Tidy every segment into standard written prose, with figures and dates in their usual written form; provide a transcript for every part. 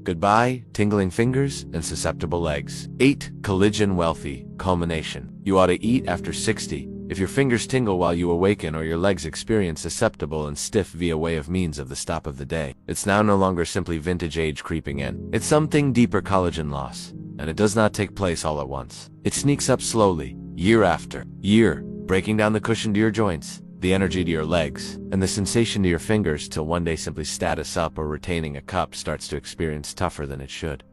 Goodbye, tingling fingers and susceptible legs. 8. Collagen-wealthy culmination. You ought to eat after 60. If your fingers tingle while you awaken or your legs experience susceptible and stiff via way of means of the stop of the day, it's now no longer simply vintage age creeping in. It's something deeper: collagen loss. And it does not take place all at once. It sneaks up slowly, year after year, breaking down the cushion to your joints, the energy to your legs, and the sensation to your fingers, till one day simply status up or retaining a cup starts to experience tougher than it should.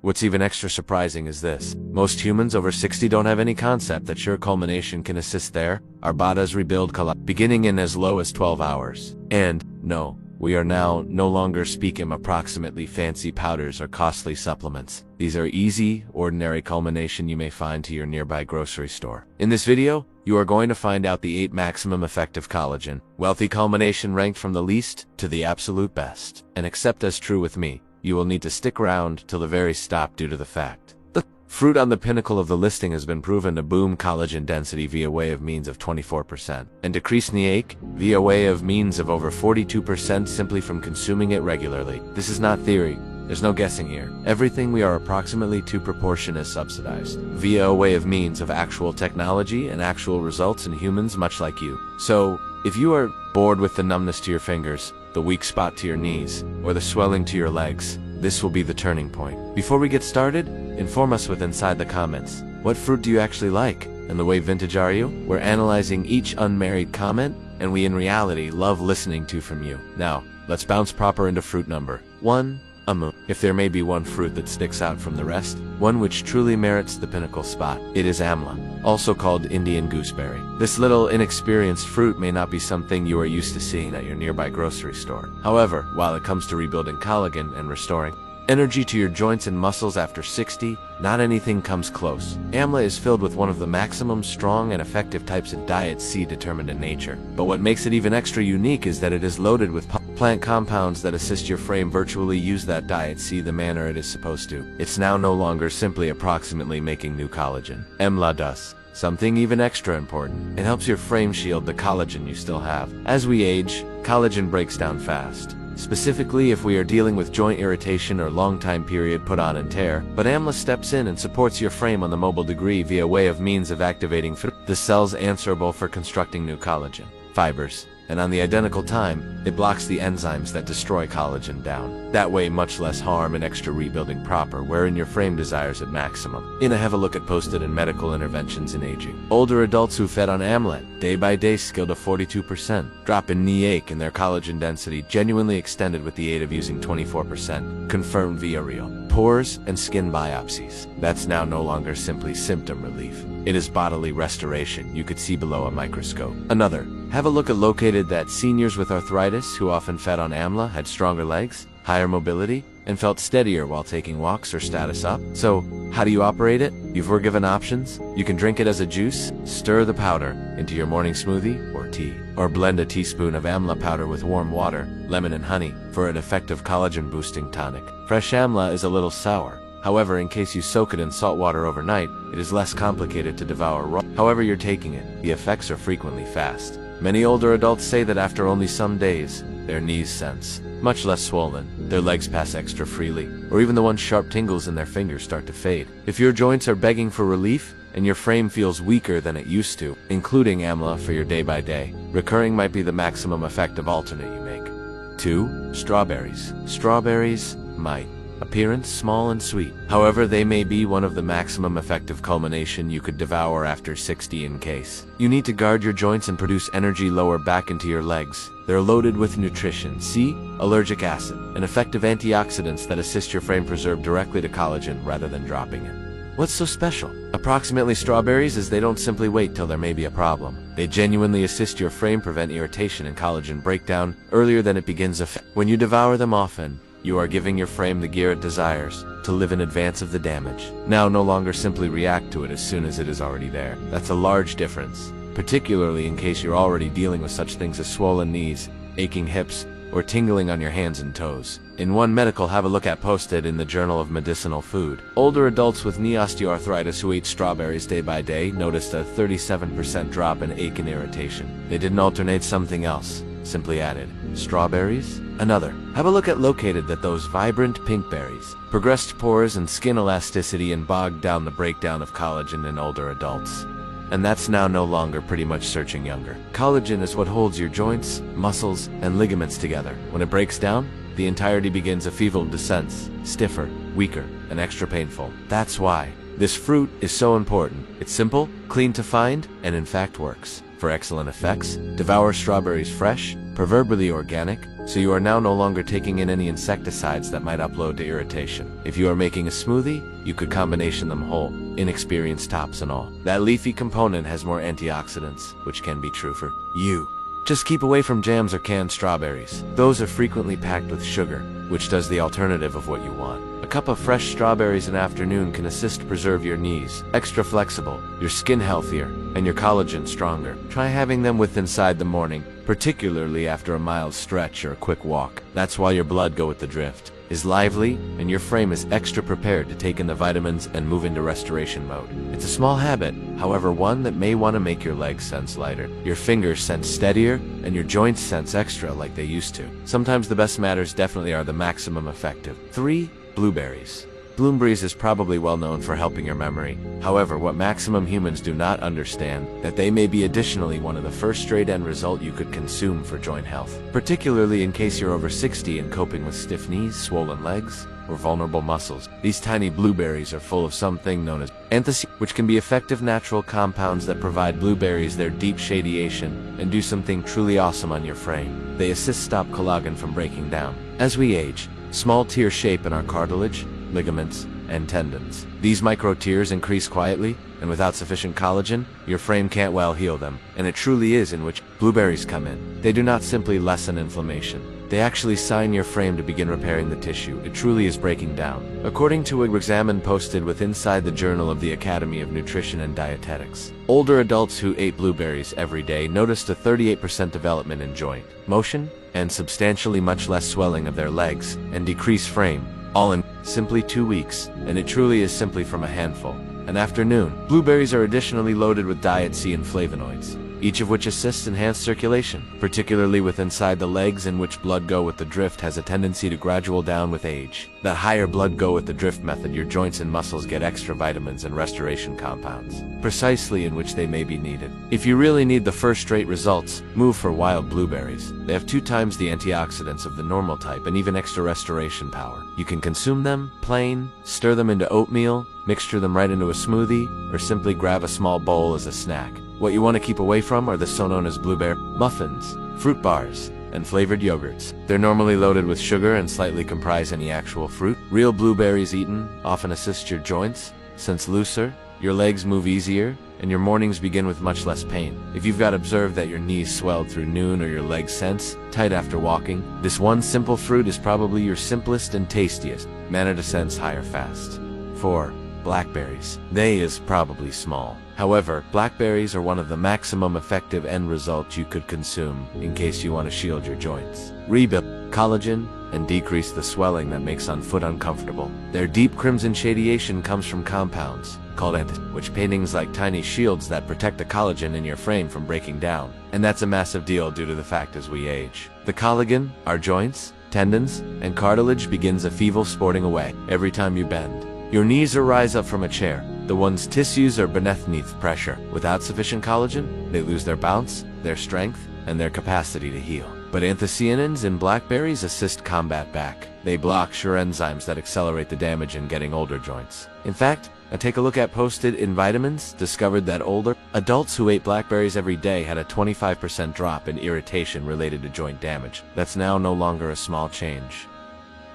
What's even extra surprising is this: most humans over 60 don't have any concept that sure culmination can assist our bodies rebuild beginning in as low as 12 hours. And no, we are now no longer speaking approximately fancy powders or costly supplements. These are easy, ordinary culmination you may find to your nearby grocery store. In this video, you are going to find out the 8 maximum effective collagen wealthy culmination ranked from the least to the absolute best. And accept as true with me, you will need to stick around till the very stop due to the fact the fruit on the pinnacle of the listing has been proven to boom collagen density via way of means of 24% and decrease knee ache via way of means of over 42% simply from consuming it regularly. This is not theory. There's no guessing here. Everything we are approximately to proportion is subsidized via a way of means of actual technology and actual results in humans much like you. So, if you are bored with the numbness to your fingers, the weak spot to your knees, or the swelling to your legs, this will be the turning point. Before we get started, inform us with inside the comments. What fruit do you actually like? And the way vintage are you? We're analyzing each unmarried comment, and we in reality love listening to from you. Now, let's bounce proper into fruit number 1. Amu. If there may be one fruit that sticks out from the rest, one which truly merits the pinnacle spot, it is amla, also called Indian gooseberry. This little inexperienced fruit may not be something you are used to seeing at your nearby grocery store. However, while it comes to rebuilding collagen and restoring energy to your joints and muscles after 60, not anything comes close. Amla is filled with one of the maximum strong and effective types of diet C determined in nature. But what makes it even extra unique is that it is loaded with plant compounds that assist your frame virtually use that diet C the manner it is supposed to. It's now no longer simply approximately making new collagen. Amla does something even extra important. It helps your frame shield the collagen you still have. As we age, collagen breaks down fast. Specifically if we are dealing with joint irritation or long time period put on and tear, but amla steps in and supports your frame on the mobile degree via way of means of activating the cells answerable for constructing new collagen fibers. And on the identical time, it blocks the enzymes that destroy collagen down. That way much less harm and extra rebuilding proper wherein your frame desires at maximum. In a have a look at posted and medical interventions in aging. Older adults who fed on amla, day by day scaled to 42%. Drop in knee ache and their collagen density genuinely extended with the aid of using 24%. Confirmed via real pores and skin biopsies. That's now no longer simply symptom relief. It is bodily restoration you could see below a microscope. Another, have a look at located that seniors with arthritis who often fed on amla had stronger legs, higher mobility, and felt steadier while taking walks or status up. So, how do you operate it? You were given options. You can drink it as a juice, stir the powder into your morning smoothie or tea, or blend a teaspoon of amla powder with warm water, lemon and honey for an effective collagen boosting tonic. Fresh amla is a little sour. However, in case you soak it in salt water overnight, it is less complicated to devour raw. However you're taking it, the effects are frequently fast. Many older adults say that after only some days, their knees sense much less swollen, their legs pass extra freely, or even the once sharp tingles in their fingers start to fade. If your joints are begging for relief, and your frame feels weaker than it used to, including amla for your day by day, recurring might be the maximum effective alternate you make. 2. Strawberries. Strawberries might appearance small and sweet. However, they may be one of the maximum effective culmination you could devour after 60 in case you need to guard your joints and produce energy lower back into your legs. They're loaded with nutrition, C, allergic acid, and effective antioxidants that assist your frame preserve directly to collagen rather than dropping it. What's so special? Approximately strawberries is they don't simply wait till there may be a problem. They genuinely assist your frame prevent irritation and collagen breakdown earlier than it begins. When you devour them often, you are giving your frame the gear it desires to live in advance of the damage. Now no longer simply react to it as soon as it is already there. That's a large difference, particularly in case you're already dealing with such things as swollen knees, aching hips, or tingling on your hands and toes. In one medical have a look at posted in the Journal of Medicinal Food, older adults with knee osteoarthritis who ate strawberries day by day noticed a 37% drop in ache and irritation. They didn't alternate something else. simply added. Strawberries? Another. Have a look at located that those vibrant pink berries. Progressed pores and skin elasticity and bogged down the breakdown of collagen in older adults. And that's now no longer pretty much searching younger. Collagen is what holds your joints, muscles, and ligaments together. When it breaks down, the entirety begins a feeble descent, stiffer, weaker, and extra painful. That's why this fruit is so important. It's simple, clean to find, and in fact works. For excellent effects, devour strawberries fresh, proverbially organic, so you are now no longer taking in any insecticides that might upload to irritation. If you are making a smoothie, you could combination them whole, inexperienced tops and all. That leafy component has more antioxidants, which can be true for you. Just keep away from jams or canned strawberries. Those are frequently packed with sugar, which does the alternative of what you want. A cup of fresh strawberries in afternoon can assist preserve your knees extra flexible, your skin healthier, and your collagen stronger. Try having them with inside the morning, particularly after a mild stretch or a quick walk. That's why your blood go with the drift, is lively, and your frame is extra prepared to take in the vitamins and move into restoration mode. It's a small habit, however one that may want to make your legs sense lighter, your fingers sense steadier, and your joints sense extra like they used to. Sometimes the best matters definitely are the maximum effective. 3. Blueberries. Blueberries is probably well known for helping your memory. However, what maximum humans do not understand, that they may be additionally one of the first straight end result you could consume for joint health. Particularly in case you're over 60 and coping with stiff knees, swollen legs, or vulnerable muscles. These tiny blueberries are full of something known as anthocyanins, which can be effective natural compounds that provide blueberries their deep shadiation and do something truly awesome on your frame. They assist stop collagen from breaking down. As we age, small tear shape in our cartilage, ligaments, and tendons. These micro tears increase quietly, and without sufficient collagen, your frame can't well heal them, and it truly is in which blueberries come in. They do not simply lessen inflammation. They actually sign your frame to begin repairing the tissue. It truly is breaking down. According to an examine posted with inside the Journal of the Academy of Nutrition and Dietetics, older adults who ate blueberries every day noticed a 38% development in joint motion, and substantially much less swelling of their legs, and decreased frame, all in simply 2 weeks, and it truly is simply from a handful. An afternoon. Blueberries are additionally loaded with diet C and flavonoids, each of which assists enhanced circulation, particularly with inside the legs in which blood go with the drift has a tendency to gradual down with age. That higher blood go with the drift method, your joints and muscles get extra vitamins and restoration compounds, precisely in which they may be needed. If you really need the first-rate results, move for wild blueberries. They have 2 times the antioxidants of the normal type and even extra restoration power. You can consume them plain, stir them into oatmeal, mixture them right into a smoothie, or simply grab a small bowl as a snack. What you want to keep away from are the so-known as blueberry muffins, fruit bars, and flavored yogurts. They're normally loaded with sugar and slightly comprise any actual fruit. Real blueberries eaten often assist your joints, since looser, your legs move easier, and your mornings begin with much less pain. If you've got observed that your knees swelled through noon or your legs sense tight after walking, this one simple fruit is probably your simplest and tastiest manner to sense higher fast. 4. Blackberries. They is probably small. However, blackberries are one of the maximum effective end results you could consume in case you want to shield your joints, rebuild collagen, and decrease the swelling that makes on foot uncomfortable. Their deep crimson shadiation comes from compounds called anthocyanins, which paintings like tiny shields that protect the collagen in your frame from breaking down. And that's a massive deal due to the fact as we age, the collagen, our joints, tendons, and cartilage begins a feeble sporting away every time you bend. Your knees or rise up from a chair. The one's tissues are beneath pressure. Without sufficient collagen, they lose their bounce, their strength, and their capacity to heal. But anthocyanins in blackberries assist combat back. They block sure enzymes that accelerate the damage in getting older joints. In fact, take a look at posted in vitamins, discovered that older adults who ate blackberries every day had a 25% drop in irritation related to joint damage. That's now no longer a small change.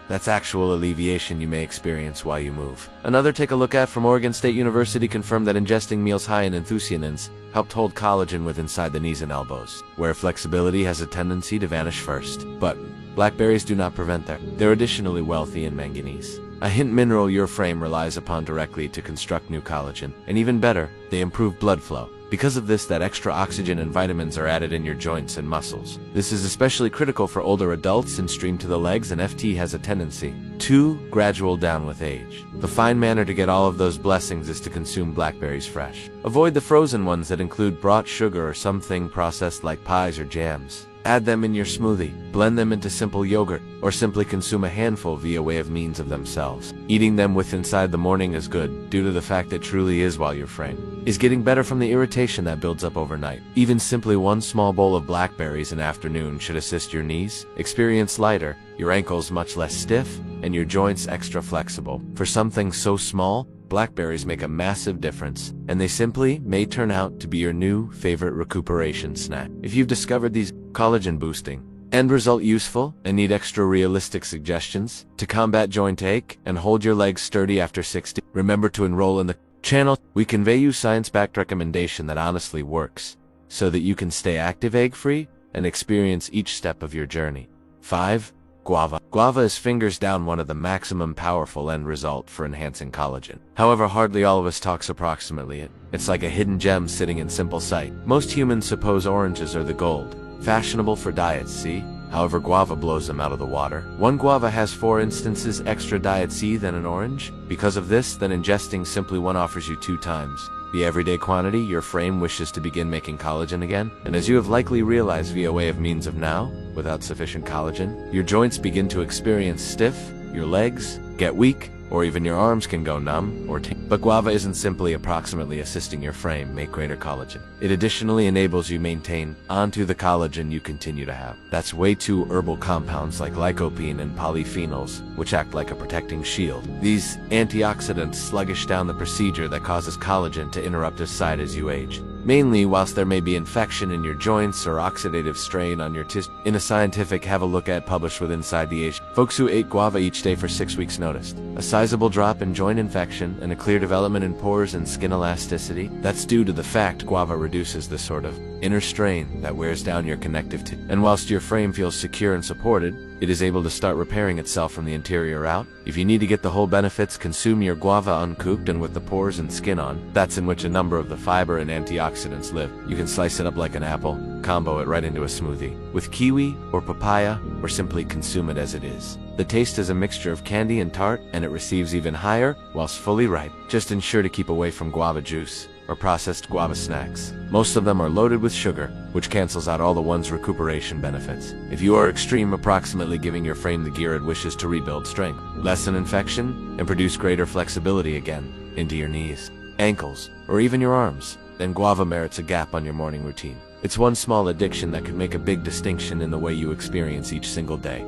That's actual alleviation you may experience while you move. Another take a look at from Oregon State University confirmed that ingesting meals high in anthocyanins helped hold collagen with inside the knees and elbows, where flexibility has a tendency to vanish first. But blackberries do not prevent that. They're additionally wealthy in manganese, a hint mineral your frame relies upon directly to construct new collagen. And even better, they improve blood flow. Because of this, that extra oxygen and vitamins are added in your joints and muscles. This is especially critical for older adults and stream to the legs, and FT has a tendency to gradual down with age. The fine manner to get all of those blessings is to consume blackberries fresh. Avoid the frozen ones that include brought sugar or something processed like pies or jams. Add them in your smoothie, blend them into simple yogurt, or simply consume a handful via way of means of themselves. Eating them with inside the morning is good, due to the fact that truly is while your frame is getting better from the irritation that builds up overnight. Even simply one small bowl of blackberries in afternoon should assist your knees experience lighter, your ankles much less stiff, and your joints extra flexible. For something so small, blackberries make a massive difference, and they simply may turn out to be your new favorite recuperation snack. If you've discovered these collagen boosting end result useful and need extra realistic suggestions to combat joint ache and hold your legs sturdy after 60, remember to enroll in the channel. We convey you science-backed recommendation that honestly works, so that you can stay active ache-free and experience each step of your journey. 5. Guava. Guava is fingers down one of the maximum powerful end result for enhancing collagen. However, hardly all of us talks approximately it. It's like a hidden gem sitting in simple sight. Most humans suppose oranges are the gold, fashionable for diet C. However, guava blows them out of the water. One guava has 4 instances extra diet C than an orange. Because of this, then ingesting simply one offers you 2 times the everyday quantity your frame wishes to begin making collagen again. And as you have likely realized via way of means of now, without sufficient collagen, your joints begin to experience stiff, your legs get weak, or even your arms can go numb or But guava isn't simply approximately assisting your frame make greater collagen. It additionally enables you maintain onto the collagen you continue to have. That's way too herbal compounds like lycopene and polyphenols, which act like a protecting shield. These antioxidants sluggish down the procedure that causes collagen to interrupt its side as you age. Mainly whilst there may be infection in your joints or oxidative strain on your tissue. In a scientific have a look at published with Inside the Age, folks who ate guava each day for 6 weeks noticed a sizable drop in joint infection and a clear development in pores and skin elasticity. That's due to the fact guava reduces the sort of inner strain that wears down your connective tissue. And whilst your frame feels secure and supported, it is able to start repairing itself from the interior out. If you need to get the whole benefits, consume your guava uncooked and with the pores and skin on. That's in which a number of the fiber and antioxidants live. You can slice it up like an apple, combo it right into a smoothie with kiwi or papaya, or simply consume it as it is. The taste is a mixture of candy and tart, and it receives even higher whilst fully ripe. Just ensure to keep away from guava juice or processed guava snacks. Most of them are loaded with sugar, which cancels out all the one's recuperation benefits. If you are extreme, approximately giving your frame the gear it wishes to rebuild strength, lessen infection, and produce greater flexibility again into your knees, ankles, or even your arms, then guava merits a gap on your morning routine. It's one small addiction that could make a big distinction in the way you experience each single day.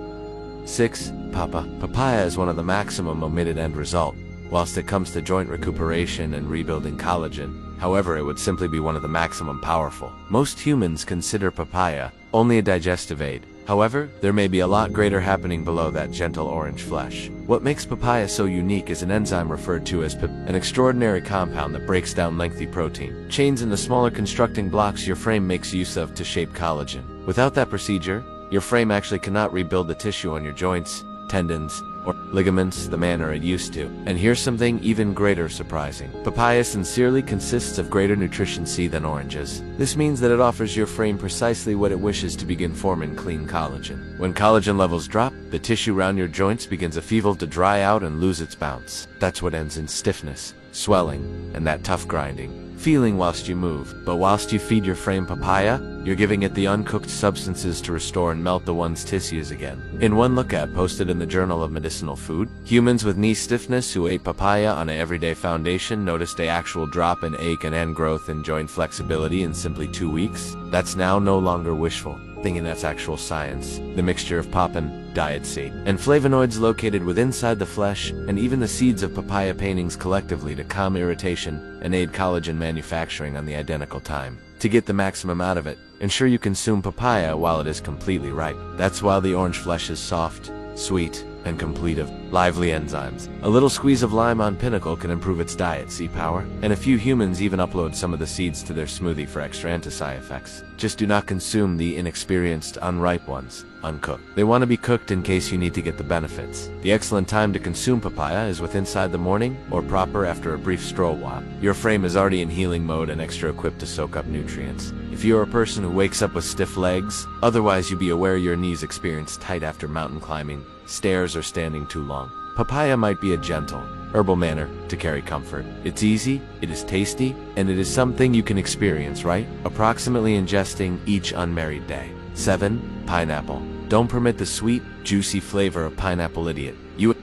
6. Papaya is one of the maximum omitted end result. Whilst it comes to joint recuperation and rebuilding collagen, however, it would simply be one of the maximum powerful. Most humans consider papaya only a digestive aid. However, there may be a lot greater happening below that gentle orange flesh. What makes papaya so unique is an enzyme referred to as an extraordinary compound that breaks down lengthy protein chains into smaller constructing blocks your frame makes use of to shape collagen. Without that procedure, your frame actually cannot rebuild the tissue on your joints, tendons, or ligaments the manner it used to. And here's something even greater surprising. Papaya sincerely consists of greater nutrition C than oranges. This means that it offers your frame precisely what it wishes to begin forming clean collagen. When collagen levels drop, the tissue around your joints begins a feeble to dry out and lose its bounce. That's what ends in stiffness, swelling, and that tough grinding feeling whilst you move. But whilst you feed your frame papaya, you're giving it the uncooked substances to restore and melt the one's tissues again. In one look at posted in the Journal of Medicinal Food, humans with knee stiffness who ate papaya on an everyday foundation noticed an actual drop in ache and end growth in joint flexibility in simply 2 weeks. That's now no longer wishful thinking, that's actual science. The mixture of pop and diet seed and flavonoids located within inside the flesh, and even the seeds of papaya paintings collectively to calm irritation and aid collagen manufacturing on the identical time. To get the maximum out of it, ensure you consume papaya while it is completely ripe. That's while the orange flesh is soft, sweet, and complete of lively enzymes. A little squeeze of lime on pinnacle can improve its diet C power, and a few humans even upload some of the seeds to their smoothie for extra anti-side effects. Just do not consume the inexperienced, unripe ones, uncooked. They want to be cooked in case you need to get the benefits. The excellent time to consume papaya is with inside the morning or proper after a brief stroll while your frame is already in healing mode and extra equipped to soak up nutrients. If you're a person who wakes up with stiff legs, otherwise you be aware your knees experience tight after mountain climbing, stairs, or standing too long. Papaya might be a gentle, herbal manner to carry comfort. It's easy, it is tasty, and it is something you can experience, right? Approximately ingesting each unmarried day. 7. Pineapple. Don't permit the sweet, juicy flavor of pineapple idiot.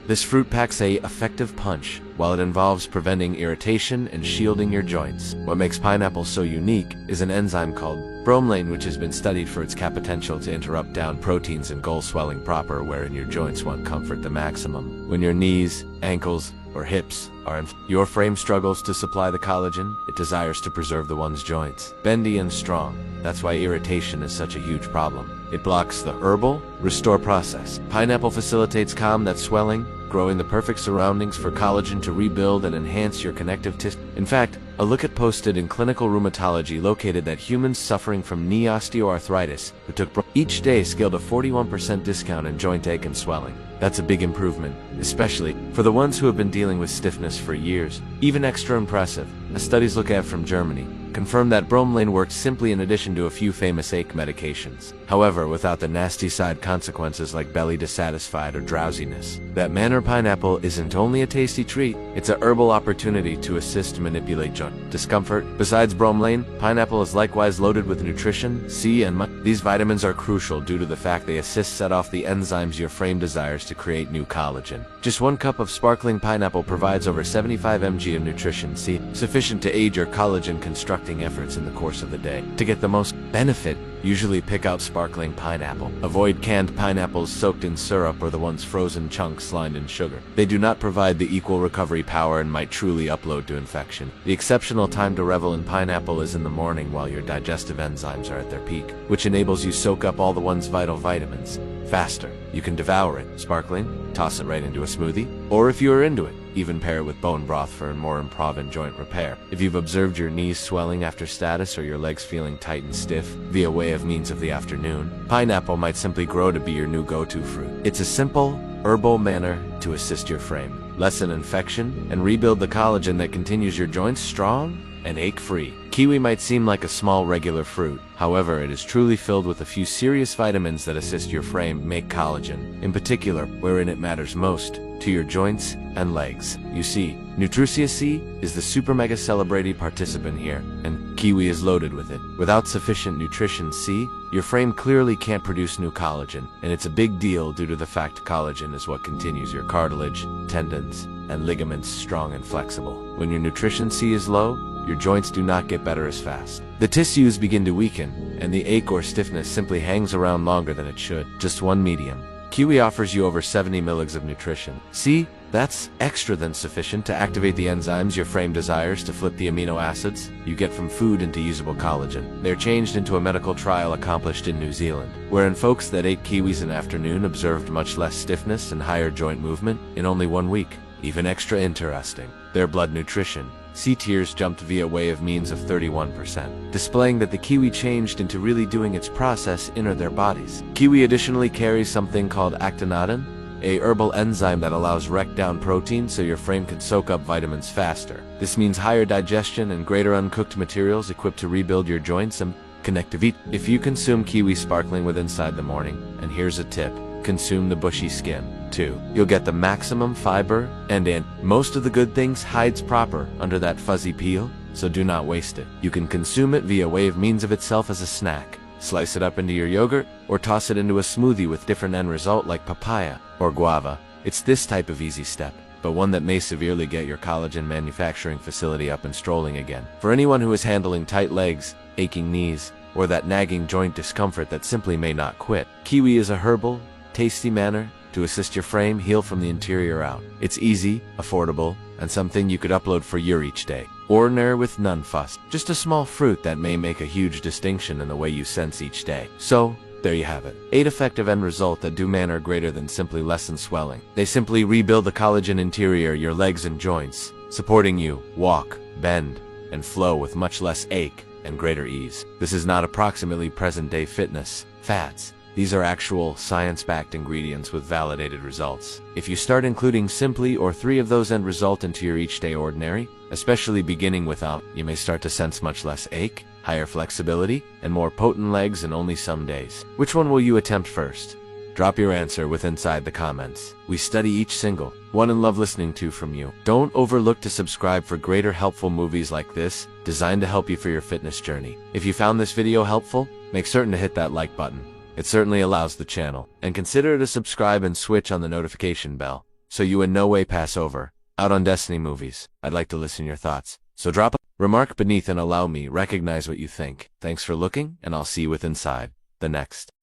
This fruit packs a effective punch, while it involves preventing irritation and shielding your joints. What makes pineapple so unique is an enzyme called bromelain, which has been studied for its potential to interrupt down proteins and goal swelling proper, wherein your joints want comfort the maximum. When your knees, ankles, or hips are your frame struggles to supply the collagen it desires to preserve the one's joints bendy and strong. That's why irritation is such a huge problem. It blocks the herbal restore process. Pineapple facilitates calm that swelling, growing the perfect surroundings for collagen to rebuild and enhance your connective tissue. In fact, a look at posted in Clinical Rheumatology located that humans suffering from knee osteoarthritis who took each day scaled a 41% discount in joint ache and swelling. That's a big improvement, especially for the ones who have been dealing with stiffness for years. Even extra impressive, a studies look at from Germany confirmed that bromelain works simply in addition to a few famous ache medications. However, without the nasty side consequences like belly dissatisfied or drowsiness. That manner pineapple isn't only a tasty treat, it's a herbal opportunity to assist manipulate joint discomfort. Besides bromelain, pineapple is likewise loaded with nutrition, C, and these vitamins are crucial due to the fact they assist set off the enzymes your frame desires to create new collagen. Just 1 cup of sparkling pineapple provides over 75 mg of nutrition C, sufficient to aid your collagen constructing efforts in the course of the day. To get the most benefit, usually pick out sparkling pineapple. Avoid canned pineapples soaked in syrup or the ones frozen chunks lined in sugar. They do not provide the equal recovery power and might truly upload to infection. The exceptional time to revel in pineapple is in the morning while your digestive enzymes are at their peak, which enables you soak up all the one's vital vitamins faster. You can devour it, sparkling, toss it right into a smoothie, or if you are into it, even pair it with bone broth for more improv and joint repair. If you've observed your knees swelling after status or your legs feeling tight and stiff via way of means of the afternoon, pineapple might simply grow to be your new go-to fruit. It's a simple, herbal manner to assist your frame, lessen infection, and rebuild the collagen that continues your joints strong and ache-free. Kiwi might seem like a small regular fruit. However, it is truly filled with a few serious vitamins that assist your frame make collagen, in particular, wherein it matters most, to your joints and legs. You see, Nutricia C is the super mega celebrated participant here, and kiwi is loaded with it. Without sufficient nutrition C, your frame clearly can't produce new collagen, and it's a big deal due to the fact collagen is what continues your cartilage, tendons, and ligaments strong and flexible. When your nutrition C is low, your joints do not get better as fast. The tissues begin to weaken, and the ache or stiffness simply hangs around longer than it should. Just one medium. Kiwi offers you over 70 mg of nutrition. See, that's extra than sufficient to activate the enzymes your frame desires to flip the amino acids you get from food into usable collagen. They're changed into a medical trial accomplished in New Zealand, wherein folks that ate kiwis in the afternoon observed much less stiffness and higher joint movement in only 1 week. Even extra interesting, their blood nutrition C tiers jumped via way of means of 31%, displaying that the kiwi changed into really doing its process in their bodies. Kiwi additionally carries something called actinidin, a herbal enzyme that allows wreck down protein so your frame can soak up vitamins faster. This means higher digestion and greater uncooked materials equipped to rebuild your joints and connectivity. If you consume kiwi sparkling with inside the morning, and here's a tip, consume the bushy skin too. You'll get the maximum fiber and most of the good things hides proper under that fuzzy peel, so do not waste it. You can consume it via way of means of itself as a snack. Slice it up into your yogurt or toss it into a smoothie with different end result like papaya or guava. It's this type of easy step, but one that may severely get your collagen manufacturing facility up and strolling again. For anyone who is handling tight legs, aching knees, or that nagging joint discomfort that simply may not quit, kiwi is a herbal, tasty manner to assist your frame heal from the interior out. It's easy, affordable, and something you could upload for your each day. Ordinary with none fuss. Just a small fruit that may make a huge distinction in the way you sense each day. So, there you have it. 8 effective end result that do manner greater than simply lessen swelling. They simply rebuild the collagen interior, your legs and joints, supporting you walk, bend, and flow with much less ache and greater ease. This is not approximately present-day fitness fads. These are actual science-backed ingredients with validated results. If you start including simply or 3 of those and result into your each day ordinary, especially beginning without, you may start to sense much less ache, higher flexibility, and more potent legs in only some days. Which one will you attempt first? Drop your answer inside the comments. We study each single one and love listening to from you. Don't overlook to subscribe for greater helpful movies like this, designed to help you for your fitness journey. If you found this video helpful, make certain to hit that like button. It certainly allows the channel. And consider to subscribe and switch on the notification bell, so you in no way pass over out on Destiny movies. I'd like to listen to your thoughts. So drop a remark beneath and allow me recognize what you think. Thanks for looking, and I'll see you with inside the next.